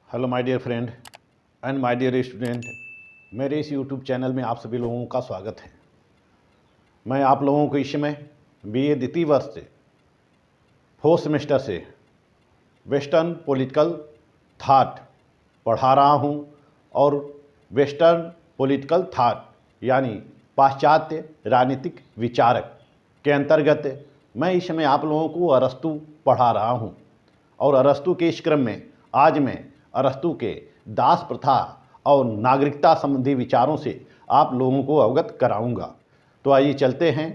Hello my dear friend and my dear student, मेरे इस YouTube channel में आप सभी लोगों का स्वागत है। मैं आप लोगों को इस समय बीए द्वितीय वर्ष से 4th सेमेस्टर से वेस्टर्न पॉलिटिकल थाट पढ़ा रहा हूं और वेस्टर्न पॉलिटिकल थाट यानी पाश्चात्य राजनीतिक विचारक के अंतर्गत मैं इस समय आप लोगों को अरस्तु पढ़ा रहा हूं। और अरस्तु के इस क्रम में आज मैं अरस्तु के दास प्रथा और नागरिकता संबंधी विचारों से आप लोगों को अवगत कराऊंगा। तो आइए चलते हैं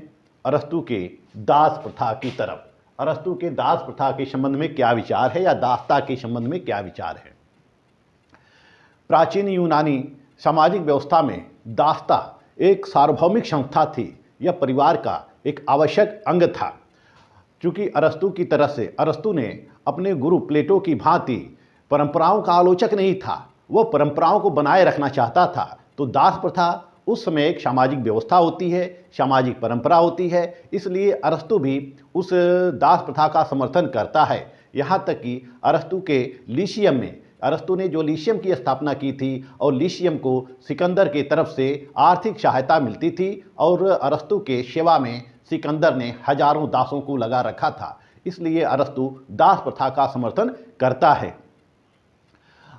अरस्तु के दास प्रथा की तरफ। अरस्तु के दास प्रथा के संबंध में क्या विचार है या दासता के संबंध में क्या विचार है। प्राचीन यूनानी सामाजिक व्यवस्था में दासता एक सार्वभौमिक संस्था थी। यह परिवार का एक आवश्यक अंग था। चूँकि अरस्तु की तरह से अरस्तु ने अपने गुरु प्लेटो की भांति परंपराओं का आलोचक नहीं था, वह परंपराओं को बनाए रखना चाहता था। तो दास प्रथा उस समय एक सामाजिक व्यवस्था होती है, सामाजिक परंपरा होती है, इसलिए अरस्तु भी उस दास प्रथा का समर्थन करता है। यहाँ तक कि अरस्तु के लीशियम में अरस्तु ने जो लीशियम की स्थापना की थी और लीशियम को सिकंदर के तरफ से आर्थिक सहायता मिलती थी और अरस्तु के सेवा में सिकंदर ने हजारों दासों को लगा रखा था, इसलिए अरस्तु दास प्रथा का समर्थन करता है।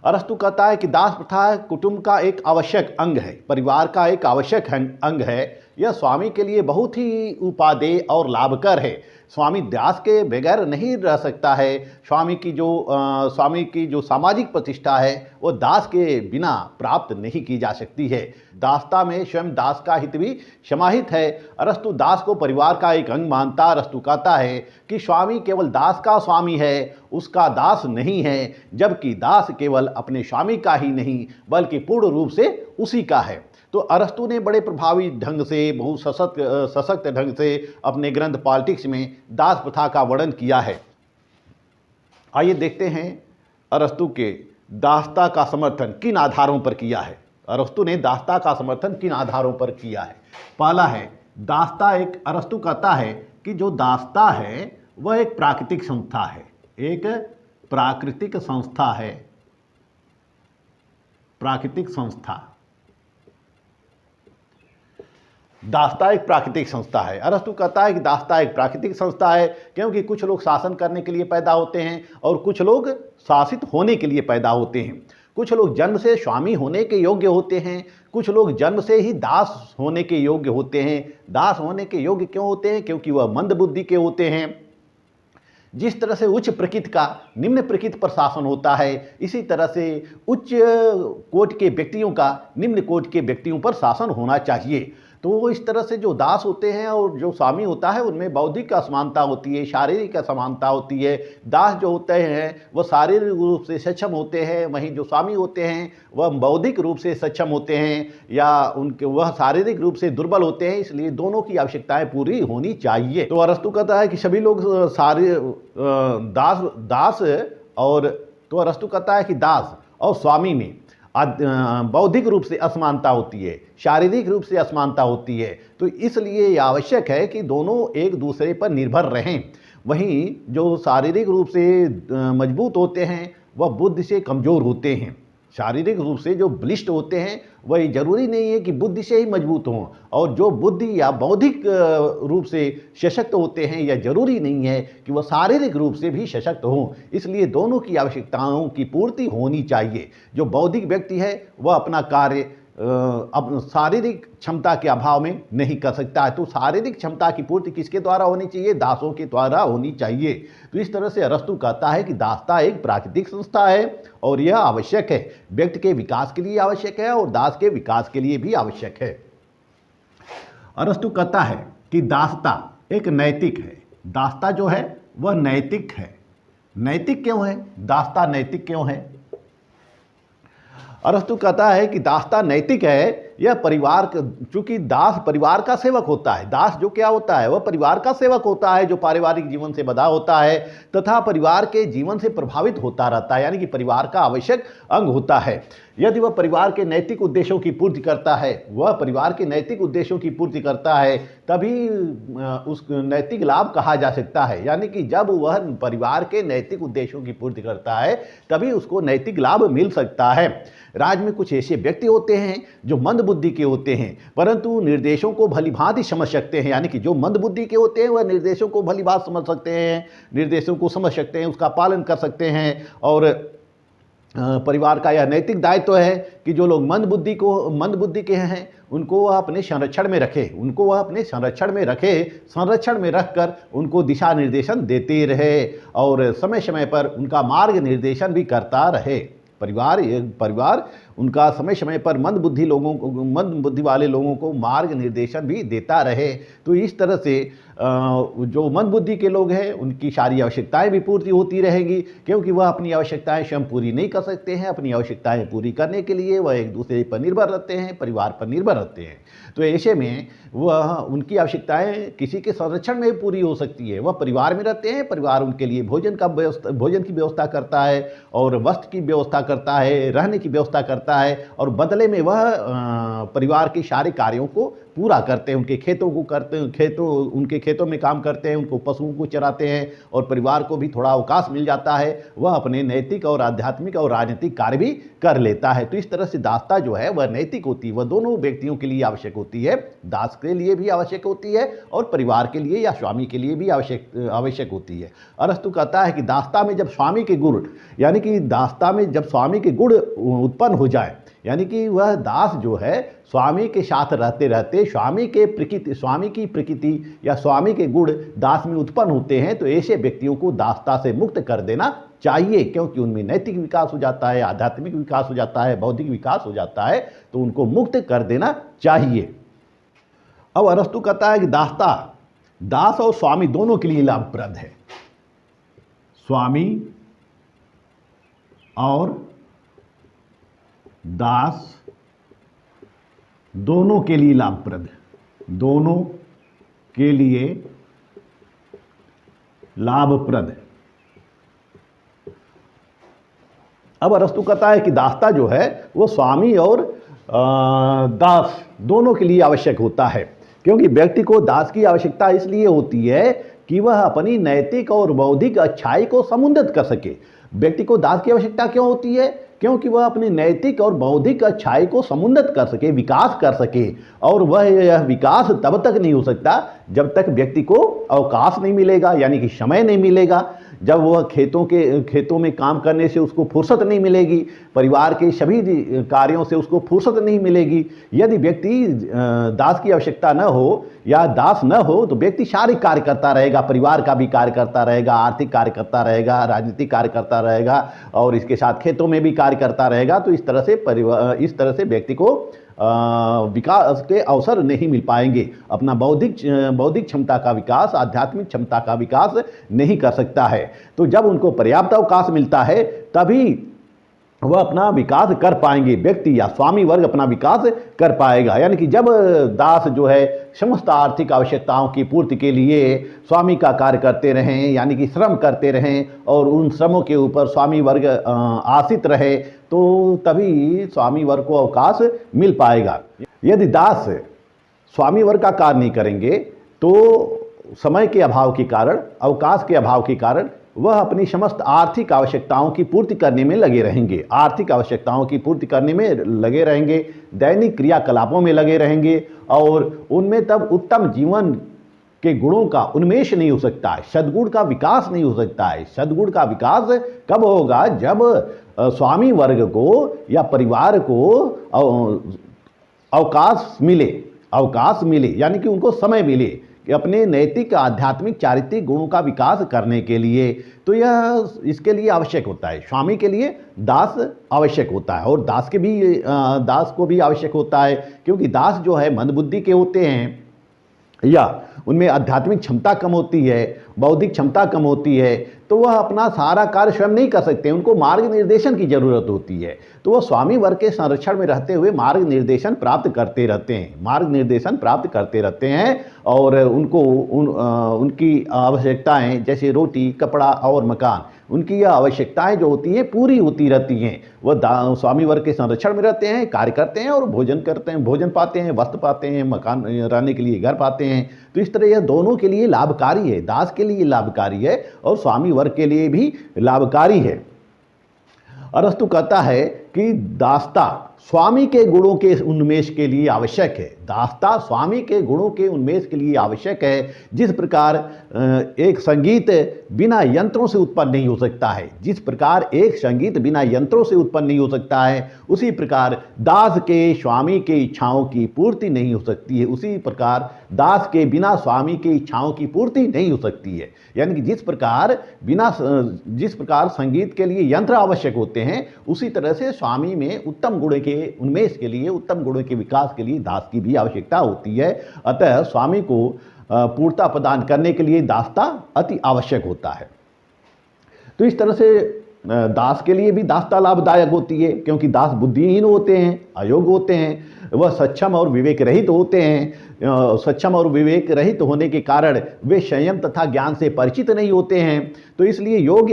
अरस्तु कहता है कि दास प्रथा कुटुंब का एक आवश्यक अंग है, परिवार का एक आवश्यक अंग है। यह स्वामी के लिए बहुत ही उपादेय और लाभकर है। स्वामी दास के बगैर नहीं रह सकता है। स्वामी की जो सामाजिक प्रतिष्ठा है वो दास के बिना प्राप्त नहीं की जा सकती है। दासता में स्वयं दास का हित भी समाहित है। अरस्तु दास को परिवार का एक अंग मानता। अरस्तु कहता है कि स्वामी केवल दास का स्वामी है, उसका दास नहीं है, जबकि दास केवल अपने स्वामी का ही नहीं बल्कि पूर्ण रूप से उसी का है। तो अरस्तु ने बड़े प्रभावी ढंग से, बहुत सशक्त ढंग से अपने ग्रंथ पॉलिटिक्स में दास प्रथा का वर्णन किया है। आइए देखते हैं अरस्तु के दासता का समर्थन किन आधारों पर किया है। अरस्तु ने दासता का समर्थन किन आधारों पर किया है। पहला है दासता एक, अरस्तु कहता है कि जो दासता है वह एक प्राकृतिक संस्था है, एक प्राकृतिक संस्था है, प्राकृतिक संस्था। दासता एक प्राकृतिक संस्था है। अरस्तु कहता है कि दासता एक प्राकृतिक संस्था है क्योंकि कुछ लोग शासन करने के लिए पैदा होते हैं और कुछ लोग शासित होने के लिए पैदा होते हैं। कुछ लोग जन्म से स्वामी होने के योग्य होते हैं, कुछ लोग जन्म से ही दास होने के योग्य होते हैं। दास होने के योग्य क्यों होते हैं? क्योंकि वह मंद बुद्धि के होते हैं। जिस तरह से उच्च प्रकृति का निम्न प्रकृति पर शासन होता है, इसी तरह से उच्च कोटि के व्यक्तियों का निम्न कोटि के व्यक्तियों पर शासन होना चाहिए। तो इस तरह से जो दास होते हैं और जो स्वामी होता है उनमें बौद्धिक असमानता होती है, शारीरिक असमानता होती है। दास जो होते हैं वह शारीरिक रूप से सक्षम होते हैं, वहीं जो स्वामी होते हैं वह बौद्धिक रूप से सक्षम होते हैं या वह शारीरिक रूप से दुर्बल होते हैं। इसलिए दोनों की आवश्यकताएं पूरी होनी चाहिए। तो अरस्तु कहता है कि सभी लोग दास और तो अरस्तु कहता है कि दास और स्वामी में बौद्धिक रूप से असमानता होती है, शारीरिक रूप से असमानता होती है। तो इसलिए यह आवश्यक है कि दोनों एक दूसरे पर निर्भर रहें। वहीं जो शारीरिक रूप से मजबूत होते हैं वह बुद्धि से कमज़ोर होते हैं। शारीरिक रूप से जो बलिष्ठ होते हैं वह जरूरी नहीं है कि बुद्धि से ही मजबूत हों, और जो बुद्धि या बौद्धिक रूप से सशक्त होते हैं यह जरूरी नहीं है कि वह शारीरिक रूप से भी सशक्त हों। इसलिए दोनों की आवश्यकताओं की पूर्ति होनी चाहिए। जो बौद्धिक व्यक्ति है वह अपना कार्य अब शारीरिक क्षमता के अभाव में नहीं कर सकता है। तो शारीरिक क्षमता की पूर्ति किसके द्वारा होनी चाहिए? दासों के द्वारा होनी चाहिए। तो इस तरह से अरस्तु कहता है कि दासता एक प्राकृतिक संस्था है और यह आवश्यक है, व्यक्ति के विकास के लिए आवश्यक है और दास के विकास के लिए भी आवश्यक है। अरस्तु कहता है कि दासता एक नैतिक है। दासता जो है वह नैतिक है। नैतिक क्यों है? दासता नैतिक क्यों है? अरस्तु कहता है कि दासता नैतिक है, यह परिवार, चूंकि दास परिवार का सेवक होता है। दास जो क्या होता है, वह परिवार का सेवक होता है, जो पारिवारिक जीवन से बंधा होता है तथा परिवार के जीवन से प्रभावित होता रहता है, यानी कि परिवार का आवश्यक अंग होता है। यदि वह परिवार के नैतिक उद्देश्यों की पूर्ति करता है, वह परिवार के नैतिक उद्देश्यों की पूर्ति करता है, तभी उस नैतिक लाभ कहा जा सकता है। यानी कि जब वह परिवार के नैतिक उद्देश्यों की पूर्ति करता है तभी उसको नैतिक लाभ मिल सकता है। राज्य में कुछ ऐसे व्यक्ति होते हैं जो मंद बुद्धि के होते हैं, परंतु निर्देशों को भली भांति समझ सकते हैं। यानी कि जो मंद बुद्धि के होते हैं वह निर्देशों को भली भांति समझ सकते हैं, निर्देशों को समझ सकते हैं, उसका पालन कर सकते हैं। और परिवार का यह नैतिक दायित्व है कि जो लोग मंद बुद्धि के हैं उनको वह अपने संरक्षण में रखे, संरक्षण में रखकर उनको दिशा निर्देशन देते रहे और समय समय पर उनका मार्ग निर्देशन भी करता रहे। परिवार उनका समय समय पर मंद बुद्धि वाले लोगों को मार्ग निर्देशन भी देता रहे। तो इस तरह से जो मंद बुद्धि के लोग हैं उनकी सारी आवश्यकताएं भी पूर्ति होती रहेंगी, क्योंकि वह अपनी आवश्यकताएं स्वयं पूरी नहीं कर सकते हैं। अपनी आवश्यकताएं पूरी करने के लिए वह एक दूसरे पर निर्भर रहते हैं, परिवार पर निर्भर रहते हैं। तो ऐसे में वह उनकी आवश्यकताएं किसी के संरक्षण में पूरी हो सकती है। वह परिवार में रहते हैं, परिवार उनके लिए भोजन की व्यवस्था करता है और वस्त्र की व्यवस्था करता है, रहने की व्यवस्था करता है, और बदले में वह परिवार के सारे कार्यों को पूरा करते हैं। उनके खेतों में काम करते हैं, उनको पशुओं को चराते हैं और परिवार को भी थोड़ा अवकाश मिल जाता है, वह अपने नैतिक और आध्यात्मिक और राजनीतिक कार्य भी कर लेता है। तो इस तरह से दासता जो है वह नैतिक होती है, वह दोनों व्यक्तियों के लिए आवश्यक होती है। दास के लिए भी आवश्यक होती है और परिवार के लिए या स्वामी के लिए भी आवश्यक होती है। अरस्तु कहता है कि दासता में जब स्वामी के गुण, यानी कि दासता में जब स्वामी के गुण उत्पन्न हो जाए, यानी कि वह दास जो है स्वामी के साथ रहते रहते स्वामी की प्रकृति या स्वामी के गुण दास में उत्पन्न होते हैं, तो ऐसे व्यक्तियों को दासता से मुक्त कर देना चाहिए, क्योंकि उनमें नैतिक विकास हो जाता है, आध्यात्मिक विकास हो जाता है, बौद्धिक विकास हो जाता है, तो उनको मुक्त कर देना चाहिए। अब अरस्तु कहता है कि दास और स्वामी दोनों के लिए लाभप्रद है। स्वामी और दास दोनों के लिए लाभप्रद है, दोनों के लिए लाभप्रद। अब अरस्तु कहता है कि दासता जो है वो स्वामी और दास दोनों के लिए आवश्यक होता है, क्योंकि व्यक्ति को दास की आवश्यकता इसलिए होती है कि वह अपनी नैतिक और बौद्धिक अच्छाई को समुन्नत कर सके। व्यक्ति को दास की आवश्यकता क्यों होती है? क्योंकि वह अपनी नैतिक और बौद्धिक अच्छाई को समुन्नत कर सके, विकास कर सके, और वह यह विकास तब तक नहीं हो सकता जब तक व्यक्ति को अवकाश नहीं मिलेगा, यानी कि समय नहीं मिलेगा। जब वह खेतों में काम करने से उसको फुर्सत नहीं मिलेगी, परिवार के सभी कार्यों से उसको फुर्सत नहीं मिलेगी। यदि व्यक्ति दास की आवश्यकता न हो या दास न हो तो व्यक्ति सारे कार्य करता रहेगा, परिवार का भी कार्य करता रहेगा, आर्थिक कार्य करता रहेगा, राजनीतिक कार्य करता रहेगा और इसके साथ खेतों में भी कार्य करता रहेगा। तो इस तरह से व्यक्ति को विकास के अवसर नहीं मिल पाएंगे, अपना बौद्धिक क्षमता का विकास, आध्यात्मिक क्षमता का विकास नहीं कर सकता है। तो जब उनको पर्याप्त अवकाश मिलता है तभी वह अपना विकास कर पाएंगे, व्यक्ति या स्वामी वर्ग अपना विकास कर पाएगा। यानी कि जब दास जो है समस्त आर्थिक आवश्यकताओं की पूर्ति के लिए स्वामी का कार्य करते रहें, यानी कि श्रम करते रहें और उन श्रमों के ऊपर स्वामी वर्ग आश्रित रहे, तो तभी स्वामी वर्ग को अवकाश मिल पाएगा। यदि दास स्वामी वर्ग का कार्य नहीं करेंगे तो समय के अभाव के कारण, अवकाश के अभाव के कारण वह अपनी समस्त आर्थिक आवश्यकताओं की पूर्ति करने में लगे रहेंगे, दैनिक क्रियाकलापों में लगे रहेंगे और उनमें तब उत्तम जीवन के गुणों का उन्मेष नहीं हो सकता है, सद्गुण का विकास नहीं हो सकता है। सद्गुण का विकास कब होगा? जब स्वामी वर्ग को या परिवार को अवकाश मिले, यानी कि उनको समय मिले कि अपने नैतिक, आध्यात्मिक, चारित्रिक गुणों का विकास करने के लिए। तो यह इसके लिए आवश्यक होता है। स्वामी के लिए दास आवश्यक होता है और दास को भी आवश्यक होता है, क्योंकि दास जो है मंदबुद्धि के होते हैं या उनमें आध्यात्मिक क्षमता कम होती है, बौद्धिक क्षमता कम होती है, तो वह अपना सारा कार्य स्वयं नहीं कर सकते, उनको मार्ग निर्देशन की जरूरत होती है। तो वह स्वामी वर्ग के संरक्षण में रहते हुए मार्ग निर्देशन प्राप्त करते रहते हैं, मार्ग निर्देशन प्राप्त करते रहते हैं, और उनकी आवश्यकताएं जैसे रोटी, कपड़ा और मकान, उनकी यह आवश्यकताएं जो होती हैं पूरी होती रहती हैं। वह स्वामी वर्ग के संरक्षण में रहते हैं, कार्य करते हैं और भोजन करते हैं, भोजन पाते हैं, वस्त्र पाते हैं, मकान रहने के लिए घर पाते हैं। तो इस तरह यह दोनों के लिए लाभकारी है, दास के लिए लाभकारी है और स्वामी वर्ग के लिए भी लाभकारी है। अरस्तु कहता है कि दासता स्वामी के गुणों के उन्मेष के लिए आवश्यक है, दासता स्वामी के गुणों के उन्मेष के लिए आवश्यक है। जिस प्रकार एक संगीत बिना यंत्रों से उत्पन्न नहीं हो सकता है, जिस प्रकार एक संगीत बिना यंत्रों से उत्पन्न नहीं हो सकता है, उसी प्रकार दास के स्वामी के इच्छाओं की पूर्ति नहीं हो सकती है, उसी प्रकार दास के बिना स्वामी की इच्छाओं की पूर्ति नहीं हो सकती है। यानी कि जिस प्रकार संगीत के लिए यंत्र आवश्यक होते हैं, उसी तरह से स्वामी में उत्तम गुण के उन्मेष के लिए, उत्तम गुणों के विकास के लिए दास की भी आवश्यकता होती है। अतः स्वामी को पूर्णता प्रदान करने के लिए दासता अति आवश्यक होता है। तो इस तरह से दास के लिए भी दासता लाभदायक होती है, क्योंकि दास बुद्धिहीन होते हैं, अयोग्य होते हैं, वह सक्षम और विवेक रहित होते हैं। सक्षम और विवेक रहित होने के कारण वे संयम तथा ज्ञान से परिचित नहीं होते हैं। तो इसलिए योग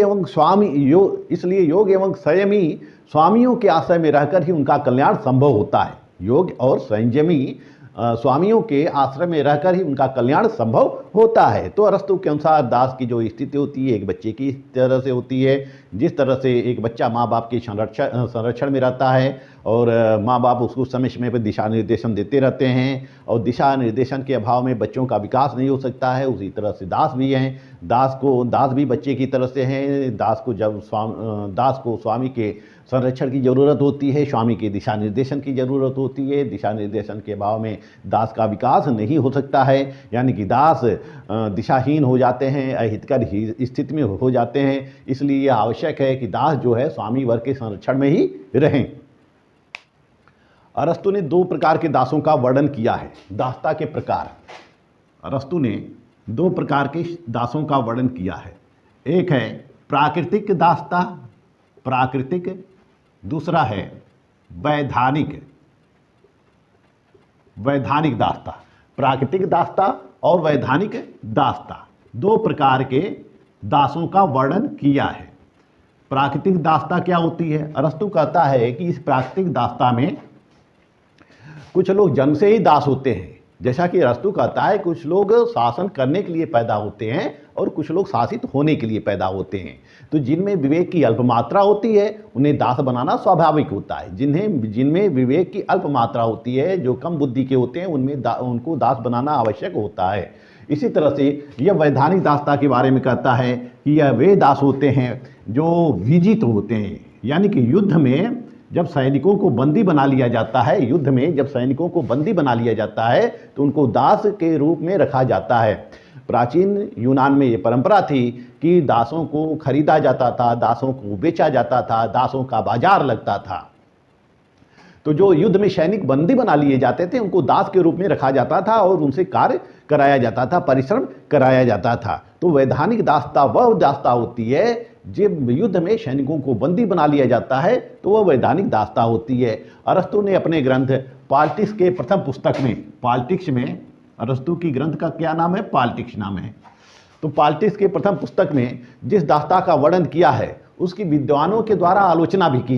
एवं संयमी स्वामियों के आश्रय में रहकर ही उनका कल्याण संभव होता है। योग और संयमी स्वामियों के आश्रय में रहकर ही उनका कल्याण संभव होता है। तो अरस्तु के अनुसार दास की जो स्थिति होती है एक बच्चे की तरह से होती है। जिस तरह से एक बच्चा माँ बाप के संरक्षण में रहता है और माँ बाप उसको समय समय पर दिशा निर्देशन देते रहते हैं, और दिशा निर्देशन के अभाव में बच्चों का विकास नहीं हो सकता है, उसी तरह से दास भी हैं। दास भी बच्चे की तरह से हैं। दास को स्वामी के संरक्षण की ज़रूरत होती है, स्वामी के दिशा निर्देशन की ज़रूरत होती है। दिशा निर्देशन के अभाव में दास का विकास नहीं हो सकता है, यानी कि दास दिशाहीन हो जाते हैं, अहितकर स्थिति में हो जाते हैं। इसलिए यह आवश्यक है कि दास जो है स्वामी वर्ग के संरक्षण में ही रहें। अरस्तु ने 2 प्रकार के दासों का वर्णन किया है। दासता के प्रकार, अरस्तु ने 2 प्रकार के दासों का वर्णन किया है। एक है प्राकृतिक दासता, प्राकृतिक, दूसरा है वैधानिक दासता। प्राकृतिक दासता और वैधानिक दासता 2 प्रकार के दासों का वर्णन किया है। प्राकृतिक दासता क्या होती है? अरस्तु कहता है कि इस प्राकृतिक दासता में कुछ लोग जन्म से ही दास होते हैं। जैसा कि अरस्तु कहता है कुछ लोग शासन करने के लिए पैदा होते हैं और कुछ लोग शासित होने के लिए पैदा होते हैं। तो जिनमें विवेक की अल्प मात्रा होती है उन्हें दास बनाना स्वाभाविक होता है। जिनमें विवेक की अल्प मात्रा होती है, जो कम बुद्धि के होते हैं, उनको दास बनाना आवश्यक होता है। इसी तरह से यह वैधानिक दासता के बारे में कहता है कि यह वे दास होते हैं जो विजित होते हैं, यानी कि युद्ध में जब सैनिकों को बंदी बना लिया जाता है, तो उनको दास के रूप में रखा जाता है। प्राचीन यूनान में ये परंपरा थी कि दासों को खरीदा जाता था, दासों को बेचा जाता था, दासों का बाजार लगता था। तो जो युद्ध में सैनिक बंदी बना लिए जाते थे उनको दास के रूप में रखा जाता था और उनसे कार्य कराया जाता था, परिश्रम कराया जाता था। तो वैधानिक दासता वह दासता होती है जब युद्ध में सैनिकों को बंदी बना लिया जाता है, तो वह वैधानिक दासता होती है। अरस्तु ने अपने ग्रंथ पॉलिटिक्स के प्रथम पुस्तक में, पॉलिटिक्स में अरस्तु की ग्रंथ का क्या नाम है? पॉलिटिक्स नाम है। तो पॉलिटिक्स के प्रथम पुस्तक में जिस दासता का वर्णन किया है उसकी विद्वानों के द्वारा आलोचना भी की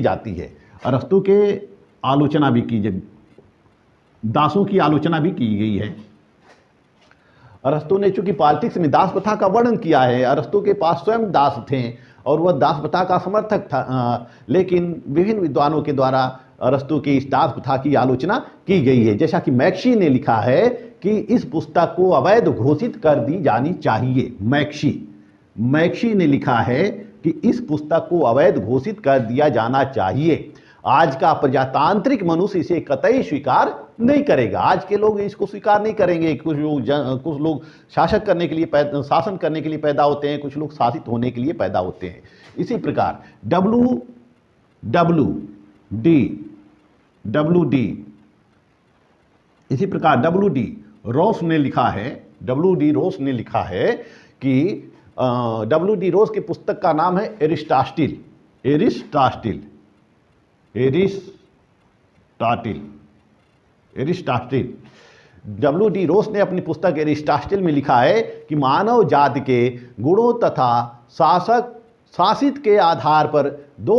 जाती है। अरस्तु के आलोचना भी दासों की आलोचना भी की गई है। अरस्तु ने चूंकि पॉलिटिक्स में दास प्रथा का वर्णन किया है, अरस्तु के पास स्वयं दास थे और वह दास प्रथा का समर्थक था, लेकिन विभिन्न विद्वानों के द्वारा अरस्तु की इस दास प्रथा की आलोचना की गई है। जैसा कि मैक्सी ने लिखा है कि इस पुस्तक को अवैध घोषित कर दी जानी चाहिए। मैक्सी ने लिखा है कि इस पुस्तक को अवैध घोषित कर दिया जाना चाहिए। आज का प्रजातांत्रिक मनुष्य इसे कतई स्वीकार नहीं करेगा। आज के लोग इसको स्वीकार नहीं करेंगे। कुछ लोग शासन करने के लिए पैदा होते हैं, कुछ लोग शासित होने के लिए पैदा होते हैं। इसी प्रकार WD रोस ने लिखा है कि W.D. रोज की पुस्तक का नाम है Aristotle. Aristotle Aristotle Aristotle W.D. रोज ने अपनी पुस्तक एरिस्टॉटल में लिखा है कि मानव जाति के गुणों तथा शासित के आधार पर दो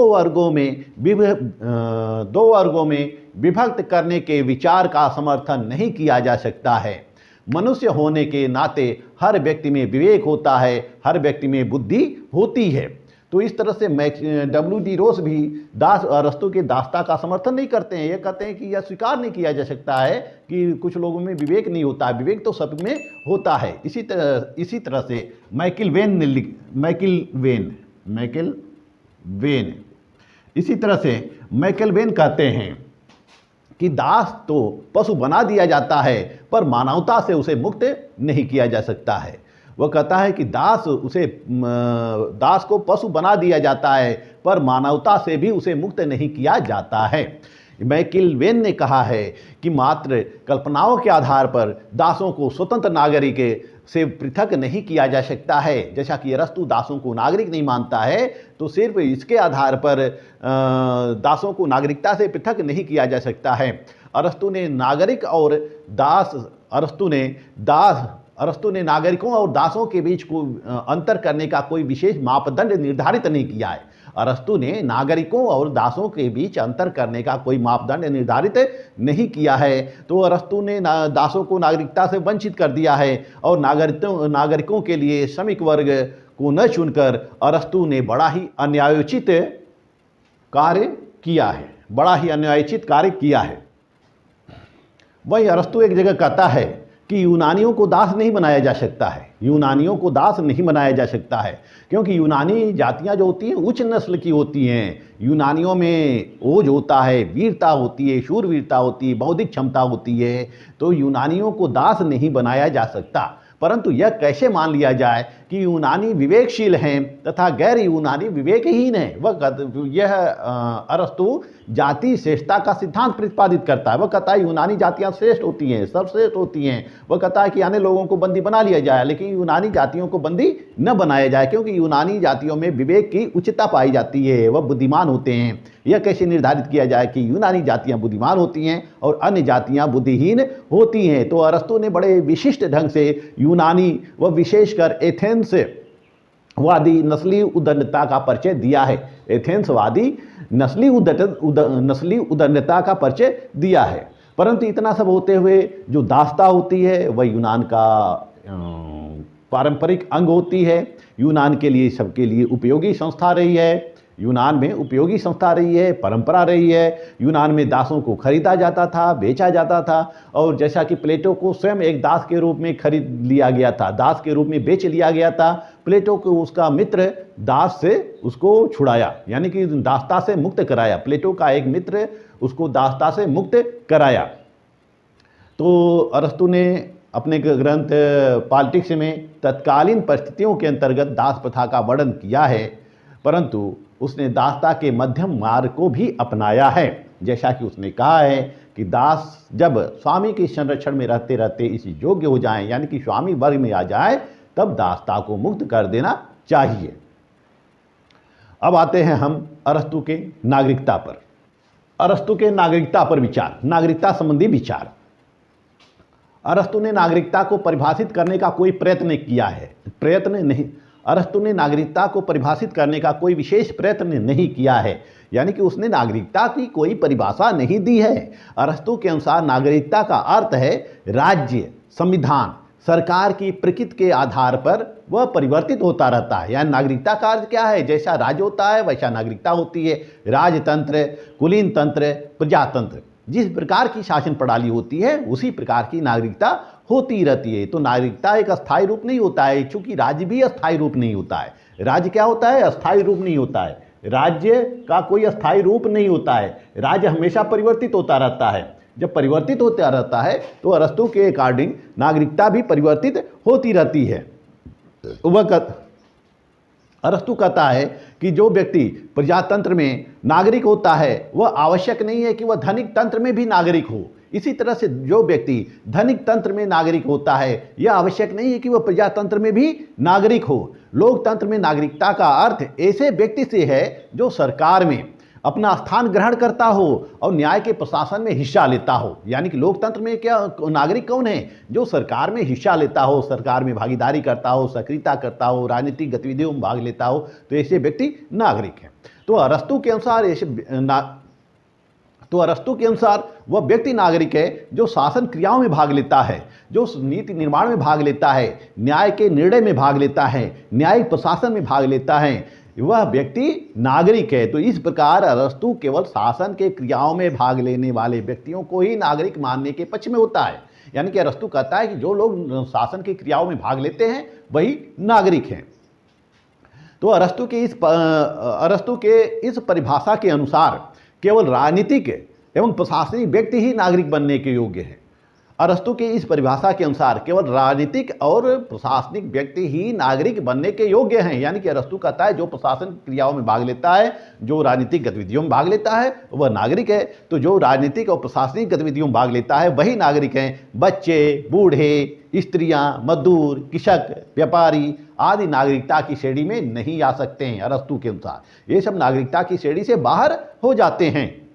वर्गों में विभक्त करने के विचार का समर्थन नहीं किया जा सकता है। मनुष्य होने के नाते हर व्यक्ति में विवेक होता है, हर व्यक्ति में बुद्धि होती है। तो इस तरह से W.D. रोज भी अरस्तू के दास्ता का समर्थन नहीं करते हैं। ये कहते हैं कि यह स्वीकार नहीं किया जा सकता है कि कुछ लोगों में विवेक नहीं होता है, विवेक तो सब में होता है। इसी तरह से माइकल वेन कहते हैं कि दास तो पशु बना दिया जाता है पर मानवता से उसे मुक्त नहीं किया जा सकता है। वह कहता है कि दास को पशु बना दिया जाता है पर मानवता से भी उसे मुक्त नहीं किया जाता है। माइकल वेन ने कहा है कि मात्र कल्पनाओं के आधार पर दासों को स्वतंत्र नागरिक से पृथक नहीं किया जा सकता है। जैसा कि अरस्तु दासों को नागरिक नहीं मानता है, तो सिर्फ इसके आधार पर दासों को नागरिकता से पृथक नहीं किया जा सकता है। अरस्तु ने नागरिकों और दासों के बीच को अंतर करने का कोई विशेष मापदंड निर्धारित नहीं किया है। अरस्तु ने नागरिकों और दासों के बीच अंतर करने का कोई मापदंड निर्धारित नहीं किया है। तो अरस्तु ने दासों को नागरिकता से वंचित कर दिया है और नागरिकों के लिए श्रमिक वर्ग को न चुनकर अरस्तु ने बड़ा ही अन्यायोचित कार्य किया है। वही अरस्तु एक जगह कहता है कि यूनानियों को दास नहीं बनाया जा सकता है, क्योंकि यूनानी जातियां जो होती हैं उच्च नस्ल की होती हैं। यूनानियों में ओज होता है, वीरता होती है, शूरवीरता होती है, बौद्धिक क्षमता होती है। तो यूनानियों को दास नहीं बनाया जा सकता। परंतु यह कैसे मान लिया जाए कि यूनानी विवेकशील हैं तथा गैर यूनानी विवेकहीन हैं? यह अरस्तु जाति श्रेष्ठता का सिद्धांत प्रतिपादित करता है। वह कहता है यूनानी जातियां श्रेष्ठ होती हैं, सर्वश्रेष्ठ होती हैं। वह कहता है कि अन्य लोगों को बंदी बना लिया जाए, लेकिन यूनानी जातियों को बंदी न बनाया जाए, क्योंकि यूनानी जातियों में विवेक की उच्चता पाई जाती है, वह बुद्धिमान होते हैं। यह कैसे निर्धारित किया जाए कि यूनानी जातियां बुद्धिमान होती हैं और अन्य जातियां बुद्धिहीन होती हैं? तो अरस्तु ने बड़े विशिष्ट ढंग से यूनानी व विशेषकर एथेंस वादी नस्ली उदंडता का परिचय दिया है। एथेंसवादी नस्ली उदंडता का परिचय दिया है। परंतु इतना सब होते हुए जो दास्ता होती है वह यूनान का पारंपरिक अंग होती है। यूनान के लिए सबके लिए उपयोगी संस्था रही है। यूनान में उपयोगी संस्था रही है, परंपरा रही है। यूनान में दासों को खरीदा जाता था, बेचा जाता था, और जैसा कि प्लेटो को स्वयं एक दास के रूप में खरीद लिया गया था, दास के रूप में बेच लिया गया था। प्लेटो को उसका मित्र दास से उसको छुड़ाया, यानी कि दासता से मुक्त कराया। प्लेटो का एक मित्र उसको दासता से मुक्त कराया। तो अरस्तु ने अपने ग्रंथ पॉलिटिक्स में तत्कालीन परिस्थितियों के अंतर्गत दास प्रथा का वर्णन किया है, परंतु उसने दासता के मध्यम मार्ग को भी अपनाया है। जैसा कि उसने कहा है कि दास जब स्वामी के संरक्षण में रहते रहते इस योग्य हो जाएं, यानी कि स्वामी वर्ग में आ जाए, तब दासता को मुक्त कर देना चाहिए। अब आते हैं हम अरस्तु के नागरिकता पर। अरस्तु के नागरिकता पर विचार, नागरिकता संबंधी विचार। अरस्तु ने नागरिकता को परिभाषित करने का कोई प्रयत्न किया है, अरस्तु ने नागरिकता को परिभाषित करने का कोई विशेष प्रयत्न नहीं किया है, यानी कि उसने नागरिकता की कोई परिभाषा नहीं दी है। अरस्तु के अनुसार नागरिकता का अर्थ है राज्य, संविधान, सरकार की प्रकृति के आधार पर वह परिवर्तित होता रहता है। यानी नागरिकता का अर्थ क्या है? जैसा राज्य होता है वैसा नागरिकता होती है। राजतंत्र, कुलीन तंत्र, प्रजातंत्र, जिस प्रकार की शासन प्रणाली होती है उसी प्रकार की नागरिकता होती रहती है। तो नागरिकता एक अस्थायी रूप नहीं होता है, चूंकि राज्य भी अस्थायी रूप नहीं होता है। राज्य क्या होता है? अस्थायी रूप नहीं होता है। राज्य का कोई अस्थायी रूप नहीं होता है। राज्य हमेशा परिवर्तित होता रहता है। जब परिवर्तित होता रहता है तो अरस्तु के अकॉर्डिंग नागरिकता भी परिवर्तित होती रहती है। अरस्तु कहता है कि जो व्यक्ति प्रजातंत्र में नागरिक होता है वह आवश्यक नहीं है कि वह धनिक तंत्र में भी नागरिक हो। इसी तरह से जो व्यक्ति धनिक तंत्र में नागरिक होता है, यह आवश्यक नहीं है कि वह प्रजातंत्र में भी नागरिक हो। लोकतंत्र में नागरिकता का अर्थ ऐसे व्यक्ति से है जो सरकार में अपना स्थान ग्रहण करता हो और न्याय के प्रशासन में हिस्सा लेता हो। यानी कि लोकतंत्र में क्या नागरिक कौन है? जो सरकार में हिस्सा लेता हो, सरकार में भागीदारी करता हो, सक्रियता करता हो, राजनीतिक गतिविधियों में भाग लेता हो, तो ऐसे व्यक्ति नागरिक हैं। तो अरस्तू के अनुसार वह व्यक्ति नागरिक है जो शासन क्रियाओं में भाग लेता है, जो नीति निर्माण में भाग लेता है, न्याय के निर्णय में भाग लेता है, न्यायिक प्रशासन में भाग लेता है, वह व्यक्ति नागरिक है। तो इस प्रकार अरस्तू केवल शासन के क्रियाओं में भाग लेने वाले व्यक्तियों को ही नागरिक मानने के पक्ष में होता है। यानी कि अरस्तू कहता है कि जो लोग शासन की क्रियाओं में भाग लेते हैं वही नागरिक हैं। तो अरस्तू के इस परिभाषा के अनुसार केवल राजनीतिक एवं प्रशासनिक व्यक्ति ही नागरिक बनने के योग्य हैं। अरस्तू के इस परिभाषा के अनुसार केवल राजनीतिक और प्रशासनिक व्यक्ति ही नागरिक बनने के योग्य हैं। यानी कि अरस्तू कहता है जो प्रशासन क्रियाओं में भाग लेता है, जो राजनीतिक गतिविधियों में भाग लेता है, वह नागरिक है। तो जो राजनीतिक और प्रशासनिक गतिविधियों में भाग लेता है वही नागरिक हैं। बच्चे, बूढ़े, स्त्रियां, मजदूर, कृषक, व्यापारी आदि नागरिकता की श्रेणी में नहीं आ सकते हैं। अरस्तू के अनुसार ये सब नागरिकता की श्रेणी से बाहर हो जाते हैं।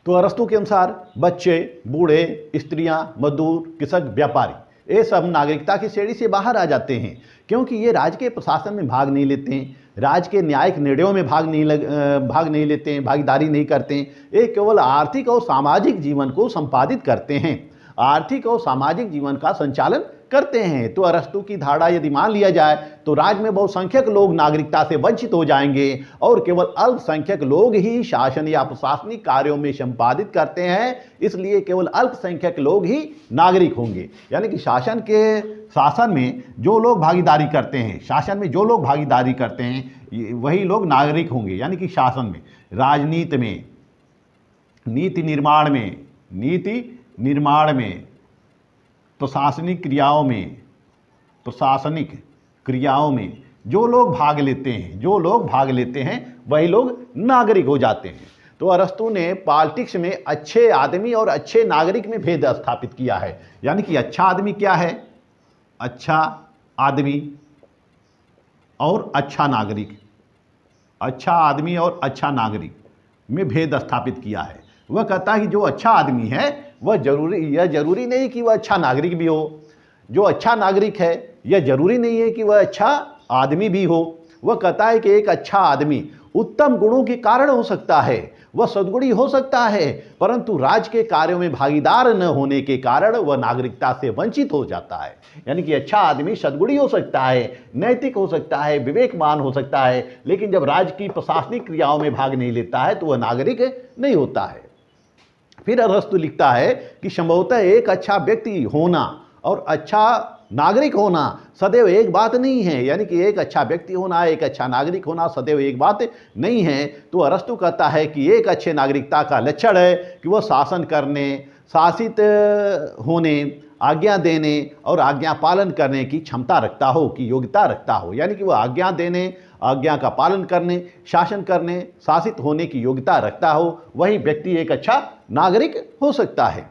तो अरस्तू के अनुसार बच्चे, बूढ़े, स्त्रियां, मजदूर, कृषक, व्यापारी ये सब नागरिकता की श्रेणी से बाहर आ जाते हैं, क्योंकि ये राज्य के प्रशासन में भाग नहीं लेते हैं, राज्य के न्यायिक निर्णयों में भाग नहीं लेते हैं, भागीदारी नहीं करते हैं। ये केवल आर्थिक और सामाजिक जीवन को संपादित करते हैं, आर्थिक और सामाजिक जीवन का संचालन करते हैं। तो अरस्तू की धारणा यदि मान लिया जाए तो राज्य में बहुसंख्यक लोग नागरिकता से वंचित हो जाएंगे और केवल अल्पसंख्यक लोग ही शासन या प्रशासनिक कार्यों में संपादित करते हैं, इसलिए केवल अल्पसंख्यक लोग ही नागरिक होंगे। यानी कि शासन में जो लोग भागीदारी करते हैं, शासन में जो लोग भागीदारी करते हैं वही लोग नागरिक होंगे। यानी कि शासन में, राजनीति में, नीति निर्माण में, प्रशासनिक क्रियाओं में जो लोग भाग लेते हैं वही लोग नागरिक हो जाते हैं। तो अरस्तू ने पॉलिटिक्स में अच्छे आदमी और अच्छे नागरिक में भेद स्थापित किया है। यानी कि अच्छा आदमी क्या है? अच्छा आदमी और अच्छा नागरिक, अच्छा आदमी और अच्छा नागरिक में भेद स्थापित किया है। वह कहता है कि जो अच्छा आदमी है वह जरूरी नहीं कि वह अच्छा नागरिक भी हो, जो अच्छा नागरिक है यह जरूरी नहीं है कि वह अच्छा आदमी भी हो। वह कहता है कि एक अच्छा आदमी उत्तम गुणों के कारण हो सकता है, वह सद्गुणी हो सकता है, परंतु राज्य के कार्यों में भागीदार न होने के कारण वह नागरिकता से वंचित हो जाता है। यानी कि अच्छा आदमी सद्गुणी हो सकता है, नैतिक हो सकता है, विवेकवान हो सकता है, लेकिन जब राज्य की प्रशासनिक क्रियाओं में भाग नहीं लेता है तो वह नागरिक नहीं होता है। फिर अरस्तू लिखता है कि संभवतः एक अच्छा व्यक्ति होना और अच्छा नागरिक होना सदैव एक बात नहीं है। यानी कि एक अच्छा व्यक्ति होना, एक अच्छा नागरिक होना सदैव एक बात नहीं है। तो अरस्तू कहता है कि एक अच्छे नागरिकता का लक्षण है कि वह शासन करने, शासित होने, आज्ञा देने और आज्ञा पालन करने की क्षमता रखता हो, की योग्यता रखता हो। यानी कि वह आज्ञा देने, आज्ञा का पालन करने, शासन करने, शासित होने की योग्यता रखता हो, वही व्यक्ति एक अच्छा नागरिक हो सकता है।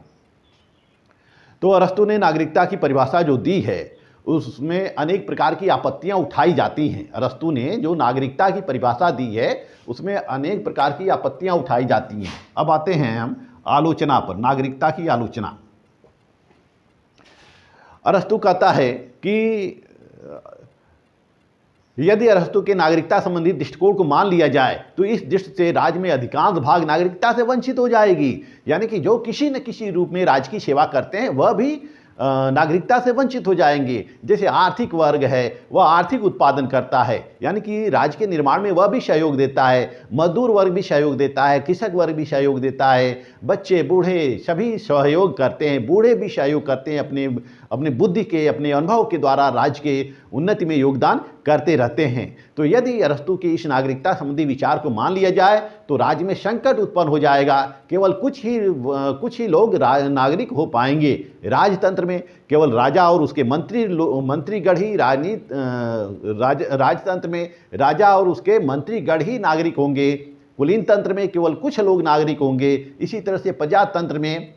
तो अरस्तू ने नागरिकता की परिभाषा जो दी है उसमें अनेक प्रकार की आपत्तियां उठाई जाती हैं। अरस्तू ने जो नागरिकता की परिभाषा दी है उसमें अनेक प्रकार की आपत्तियां उठाई जाती हैं। अब आते हैं हम आलोचना पर, नागरिकता की आलोचना। अरस्तू कहता है कि यदि अरस्तू के नागरिकता संबंधी दृष्टिकोण को मान लिया जाए तो इस दृष्टि से राज्य में अधिकांश भाग नागरिकता से वंचित हो जाएगी। यानी कि जो किसी न किसी रूप में राज्य की सेवा करते हैं वह भी नागरिकता से वंचित हो जाएंगे। जैसे आर्थिक वर्ग है वह आर्थिक उत्पादन करता है, यानी कि राज्य के निर्माण में वह भी सहयोग देता है, मजदूर वर्ग भी सहयोग देता है, कृषक वर्ग भी सहयोग देता है, बच्चे बूढ़े सभी सहयोग करते हैं, बूढ़े भी सहयोग करते हैं, अपने बुद्धि के, अपने अनुभव के द्वारा राज्य के उन्नति में योगदान करते रहते हैं। तो यदि अरस्तू की इस नागरिकता संबंधी विचार को मान लिया जाए तो राज्य में संकट उत्पन्न हो जाएगा। केवल कुछ ही लोग नागरिक हो पाएंगे। राजतंत्र में केवल राजा और उसके मंत्रीगण ही राजतंत्र में राजा और उसके मंत्रीगण ही नागरिक होंगे। कुलीन तंत्र में केवल कुछ लोग नागरिक होंगे। इसी तरह से प्रजातंत्र में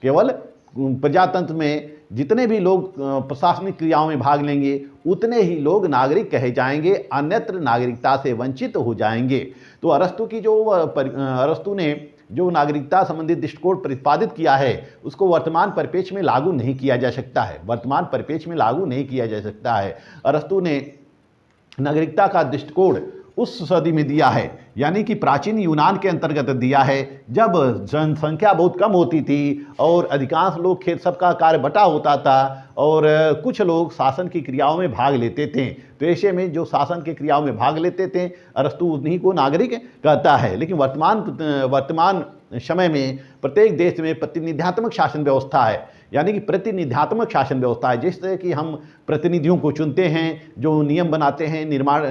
केवल प्रजातंत्र में जितने भी लोग प्रशासनिक क्रियाओं में भाग लेंगे उतने ही लोग नागरिक कहे जाएंगे, अन्यत्र नागरिकता से वंचित हो जाएंगे। तो अरस्तु ने जो नागरिकता संबंधित दृष्टिकोण प्रतिपादित किया है उसको वर्तमान परिप्रेक्ष्य में लागू नहीं किया जा सकता है, वर्तमान परिप्रेक्ष्य में लागू नहीं किया जा सकता है। अरस्तु ने नागरिकता का दृष्टिकोण उस सदी में दिया है, यानी कि प्राचीन यूनान के अंतर्गत दिया है, जब जनसंख्या बहुत कम होती थी और अधिकांश लोग खेत सब का कार्य बटा होता था और कुछ लोग शासन की क्रियाओं में भाग लेते थे। तो ऐसे में जो शासन की क्रियाओं में भाग लेते थे अरस्तु उन्हीं को नागरिक कहता है। लेकिन वर्तमान समय में प्रत्येक देश में प्रतिनिध्यात्मक शासन व्यवस्था है, यानी कि प्रतिनिध्यात्मक शासन व्यवस्था है, जिससे कि हम प्रतिनिधियों को चुनते हैं, जो नियम बनाते हैं,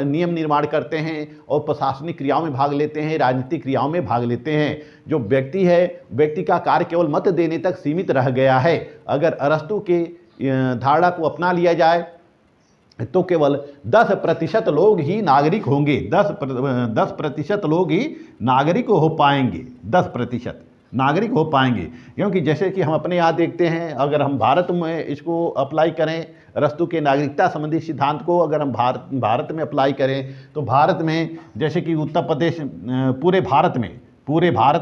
नियम निर्माण करते हैं और प्रशासनिक क्रियाओं में भाग लेते हैं, राजनीतिक क्रियाओं में भाग लेते हैं। जो व्यक्ति है, व्यक्ति का कार्य केवल मत देने तक सीमित रह गया है। अगर अरस्तु के धारणा को अपना लिया जाए तो केवल 10% लोग ही नागरिक होंगे, 10% लोग ही नागरिक हो पाएंगे, 10% नागरिक हो पाएंगे। क्योंकि जैसे कि हम अपने यहाँ देखते हैं, अगर हम भारत में इसको अप्लाई करें, अरस्तु के नागरिकता संबंधी सिद्धांत को अगर हम भारत में अप्लाई करें तो भारत में जैसे कि उत्तर प्रदेश, पूरे भारत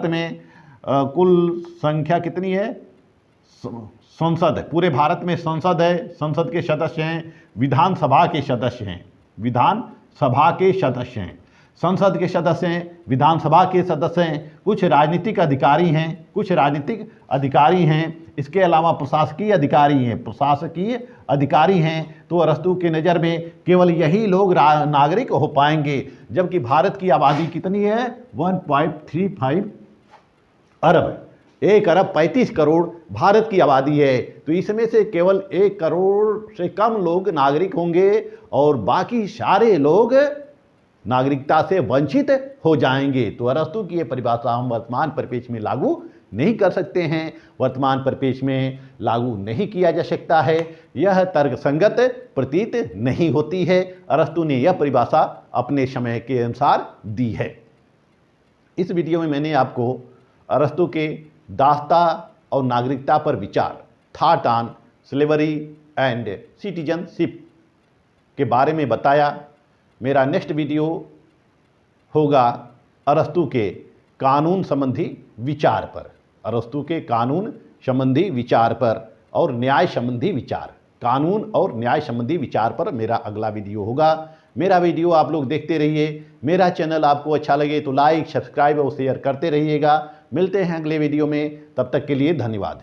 में कुल संख्या कितनी है, संसद है, पूरे भारत में संसद है, संसद के सदस्य हैं, विधानसभा के सदस्य हैं, विधानसभा के सदस्य हैं, संसद के सदस्य हैं, विधानसभा के सदस्य हैं, कुछ राजनीतिक अधिकारी हैं, इसके अलावा प्रशासकीय अधिकारी हैं। तो अरस्तु के नज़र में केवल यही लोग नागरिक हो पाएंगे, जबकि भारत की आबादी कितनी है, 1.35 अरब, 1 अरब 35 करोड़ भारत की आबादी है। तो इसमें से केवल 1 करोड़ से कम लोग नागरिक होंगे और बाकी सारे लोग नागरिकता से वंचित हो जाएंगे। तो अरस्तु की ये परिभाषा हम वर्तमान परिप्रेक्ष्य में लागू नहीं कर सकते हैं, वर्तमान परिप्रेक्ष्य में लागू नहीं किया जा सकता है, यह तर्कसंगत प्रतीत नहीं होती है। अरस्तु ने यह परिभाषा अपने समय के अनुसार दी है। इस वीडियो में मैंने आपको अरस्तु के दास्ता और नागरिकता पर विचार, thought on slavery and citizenship के बारे में बताया। मेरा नेक्स्ट वीडियो होगा अरस्तु के कानून संबंधी विचार पर, अरस्तु के कानून संबंधी विचार पर और न्याय संबंधी विचार, कानून और न्याय संबंधी विचार पर मेरा अगला वीडियो होगा। मेरा वीडियो आप लोग देखते रहिए। मेरा चैनल आपको अच्छा लगे तो लाइक, सब्सक्राइब और शेयर करते रहिएगा। मिलते हैं अगले वीडियो में, तब तक के लिए धन्यवाद।